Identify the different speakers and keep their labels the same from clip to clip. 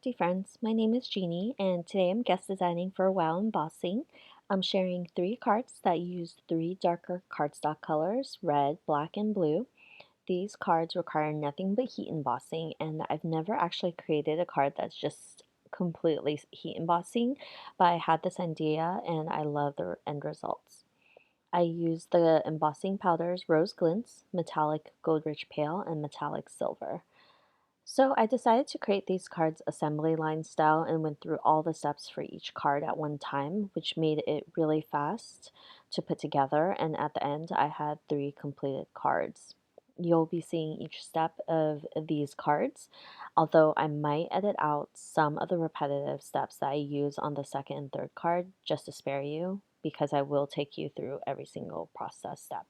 Speaker 1: crafty friends. My name is Jeannie, and today I'm guest designing for Wow Embossing. I'm sharing 3 cards that use 3 darker cardstock colors, red, black, and blue. These cards require nothing but heat embossing, and I've never actually created a card that's just completely heat embossing, but I had this idea and I love the end results. I use the embossing powders Rose Glints, Metallic Gold Rich Pale, and Metallic Silver. So I decided to create these cards assembly line style and went through all the steps for each card at one time, which made it really fast to put together. And at the end, I had 3 completed cards. You'll be seeing each step of these cards, although I might edit out some of the repetitive steps that I use on the second and third card just to spare you, because I will take you through every single process step.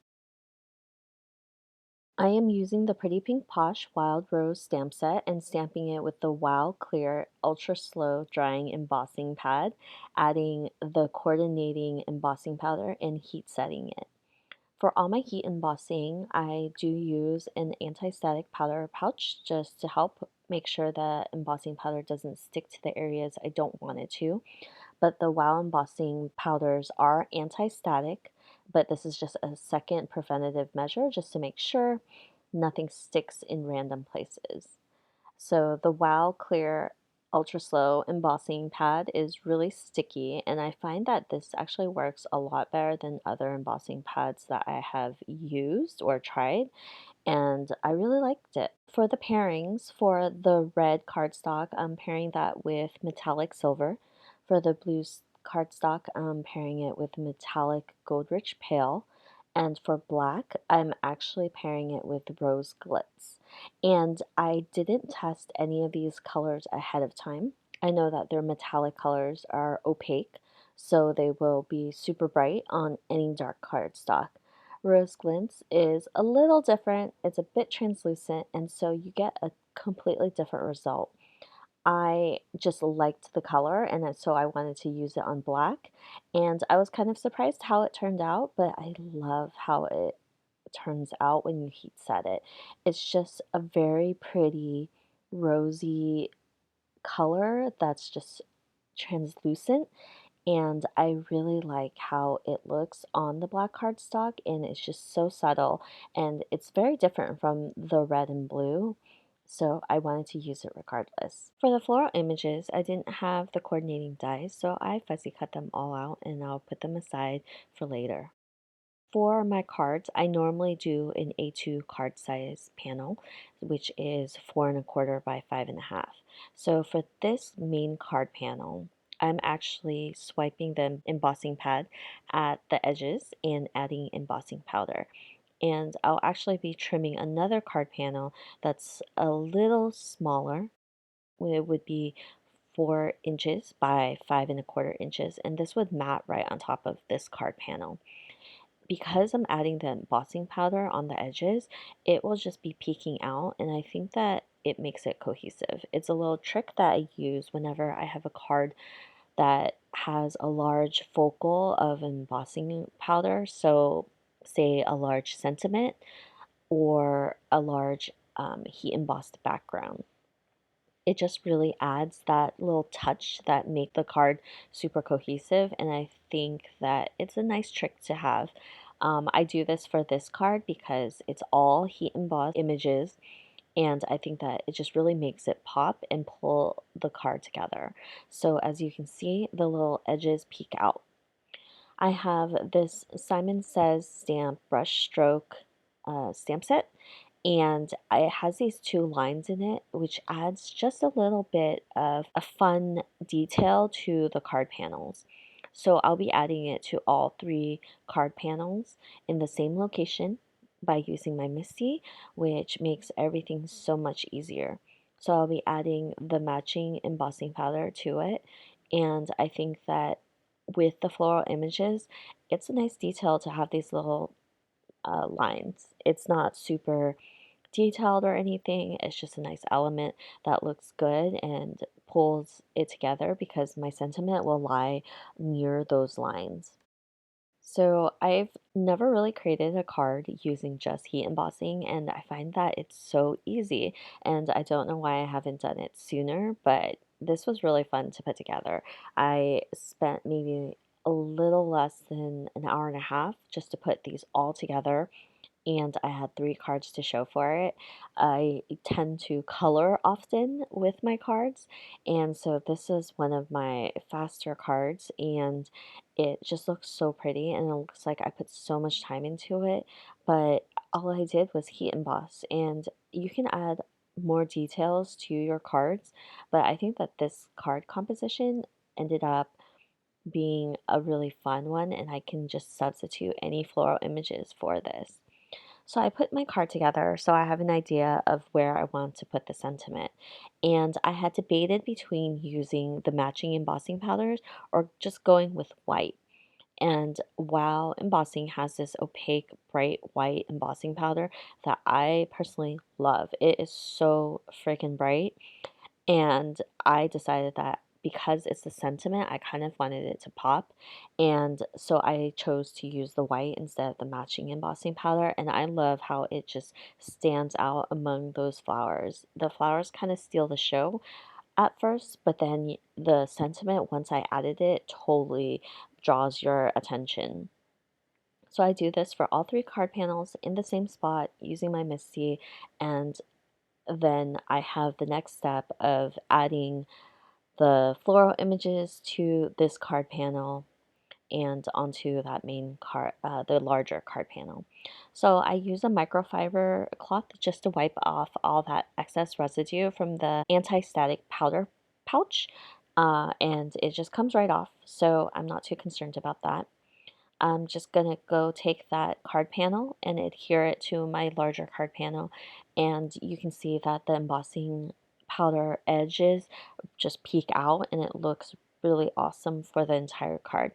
Speaker 1: I am using the Pretty Pink Posh Wild Rose stamp set and stamping it with the Wow Clear Ultra Slow Drying Embossing Pad, adding the coordinating embossing powder and heat setting it. For all my heat embossing, I do use an anti-static powder pouch just to help make sure that embossing powder doesn't stick to the areas I don't want it to. But the Wow embossing powders are anti-static, but this is just a second preventative measure just to make sure nothing sticks in random places. So the Wow Clear Ultra Slow embossing pad is really sticky, and I find that this actually works a lot better than other embossing pads that I have used or tried, and I really liked it. For the pairings, for the red cardstock, I'm pairing that with metallic silver. For the blue cardstock, I'm pairing it with metallic gold rich pale. And for black, I'm actually pairing it with rose glitz. And I didn't test any of these colors ahead of time. I know that their metallic colors are opaque, so they will be super bright on any dark cardstock. Rose Glints is a little different. It's a bit translucent, and so you get a completely different result. I just liked the color, and so I wanted to use it on black. And I was kind of surprised how it turned out, but I love how it turns out when you heat set it. It's just a very pretty, rosy color that's just translucent, and I really like how it looks on the black cardstock, and it's just so subtle, and it's very different from the red and blue, so I wanted to use it regardless. For the floral images, I didn't have the coordinating dies, so I fussy cut them all out and I'll put them aside for later. For my cards, I normally do an A2 card size panel, which is 4 1/4 by 5 1/2. So for this main card panel, I'm actually swiping the embossing pad at the edges and adding embossing powder. And I'll actually be trimming another card panel that's a little smaller. It would be 4 inches by 5 1/4 inches, and this would mat right on top of this card panel. Because I'm adding the embossing powder on the edges, it will just be peeking out, and I think that it makes it cohesive. It's a little trick that I use whenever I have a card that has a large focal of embossing powder. So, say a large sentiment or a large heat embossed background. It just really adds that little touch that make the card super cohesive, and I think that it's a nice trick to have. I do this for this card because it's all heat embossed images, and I think that it just really makes it pop and pull the card together. So as you can see, the little edges peek out. I have this Simon Says stamp brush stroke stamp set, and it has these 2 lines in it, which adds just a little bit of a fun detail to the card panels. So I'll be adding it to all 3 card panels in the same location by using my Misty, which makes everything so much easier. So I'll be adding the matching embossing powder to it, and I think that with the floral images, it's a nice detail to have these little lines. It's not super detailed or anything, it's just a nice element that looks good and pulls it together because my sentiment will lie near those lines. So I've never really created a card using just heat embossing, and I find that it's so easy, and I don't know why I haven't done it sooner, but this was really fun to put together. I spent maybe a little less than an hour and a half just to put these all together, and I had 3 cards to show for it. I tend to color often with my cards, and so this is one of my faster cards, and it just looks so pretty, and it looks like I put so much time into it, but all I did was heat emboss, and you can add more details to your cards, but I think that this card composition ended up being a really fun one, and I can just substitute any floral images for this. So I put my card together so I have an idea of where I want to put the sentiment. And I had debated between using the matching embossing powders or just going with white. And while embossing has this opaque, bright white embossing powder that I personally love, it is so freaking bright. And I decided that because it's the sentiment, I kind of wanted it to pop. And so I chose to use the white instead of the matching embossing powder. And I love how it just stands out among those flowers. The flowers kind of steal the show at first, but then the sentiment, once I added it, totally draws your attention. So I do this for all 3 card panels in the same spot using my Misty, and then I have the next step of adding the floral images to this card panel and onto that main card, the larger card panel. So I use a microfiber cloth just to wipe off all that excess residue from the anti-static powder pouch, and it just comes right off. So I'm not too concerned about that. I'm just gonna go take that card panel and adhere it to my larger card panel, and you can see that the embossing powder edges just peek out and it looks really awesome for the entire card.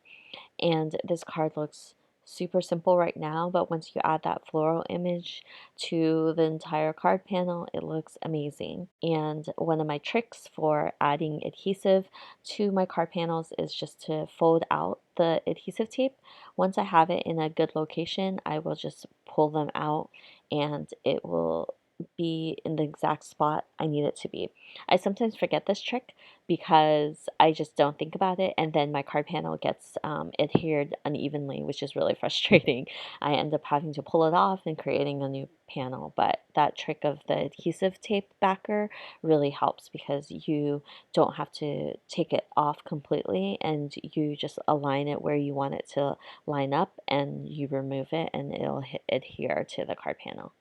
Speaker 1: And this card looks super simple right now, but once you add that floral image to the entire card panel, it looks amazing. And one of my tricks for adding adhesive to my card panels is just to fold out the adhesive tape. Once I have it in a good location, I will just pull them out and it will be in the exact spot I need it to be. I sometimes forget this trick because I just don't think about it, and then my card panel gets adhered unevenly, which is really frustrating. I end up having to pull it off and creating a new panel, but that trick of the adhesive tape backer really helps because you don't have to take it off completely and you just align it where you want it to line up and you remove it and it'll adhere to the card panel.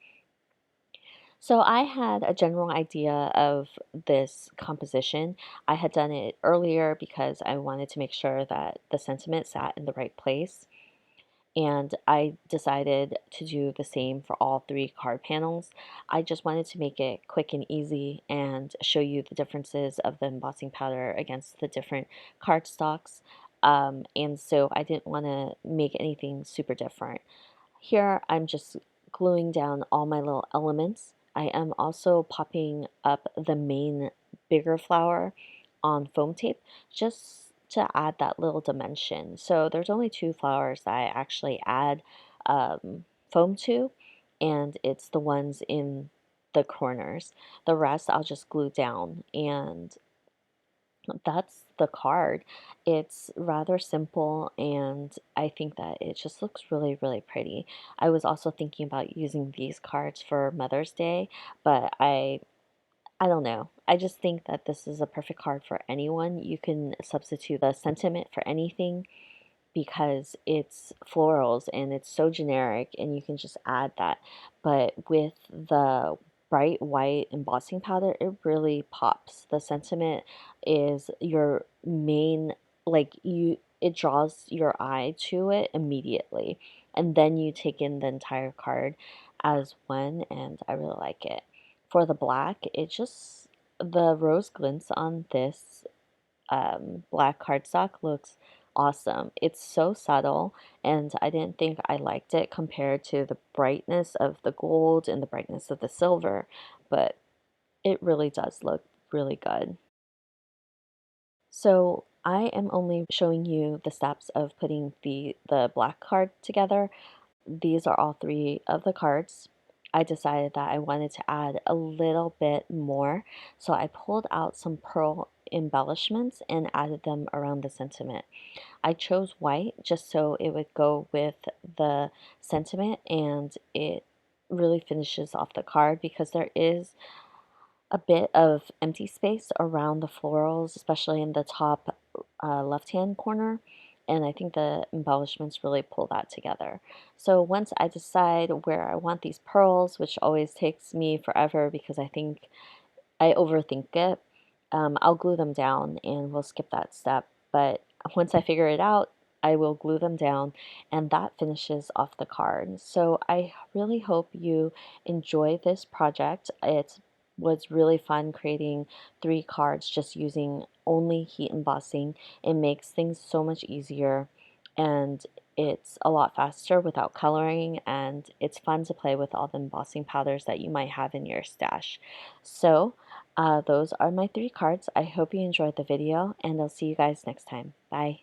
Speaker 1: So I had a general idea of this composition. I had done it earlier because I wanted to make sure that the sentiment sat in the right place. And I decided to do the same for all 3 card panels. I just wanted to make it quick and easy and show you the differences of the embossing powder against the different cardstocks. And so I didn't want to make anything super different. Here I'm just gluing down all my little elements. I am also popping up the main bigger flower on foam tape just to add that little dimension. So there's only 2 flowers that I actually add foam to, and it's the ones in the corners. The rest I'll just glue down, and that's the card. It's rather simple, and I think that it just looks really, really pretty. I was also thinking about using these cards for Mother's Day, but I don't know. I just think that this is a perfect card for anyone. You can substitute the sentiment for anything because it's florals and it's so generic and you can just add that. But with the bright white embossing powder, it really pops. The sentiment is your main, like it draws your eye to it immediately. And then you take in the entire card as one, and I really like it. For the black, it just, the rose glints on this black cardstock looks awesome. It's so subtle, and I didn't think I liked it compared to the brightness of the gold and the brightness of the silver, but it really does look really good. So I am only showing you the steps of putting the black card together. These are all 3 of the cards. I decided that I wanted to add a little bit more, so I pulled out some pearl embellishments and added them around the sentiment. I chose white just so it would go with the sentiment and it really finishes off the card because there is a bit of empty space around the florals, especially in the top left-hand corner. And I think the embellishments really pull that together. So once I decide where I want these pearls, which always takes me forever because I think I overthink it, I'll glue them down and we'll skip that step. But once I figure it out, I will glue them down and that finishes off the card. So I really hope you enjoy this project. It was really fun creating 3 cards just using only heat embossing. It makes things so much easier and it's a lot faster without coloring, and it's fun to play with all the embossing powders that you might have in your stash. So those are my 3 cards. I hope you enjoyed the video, and I'll see you guys next time. Bye.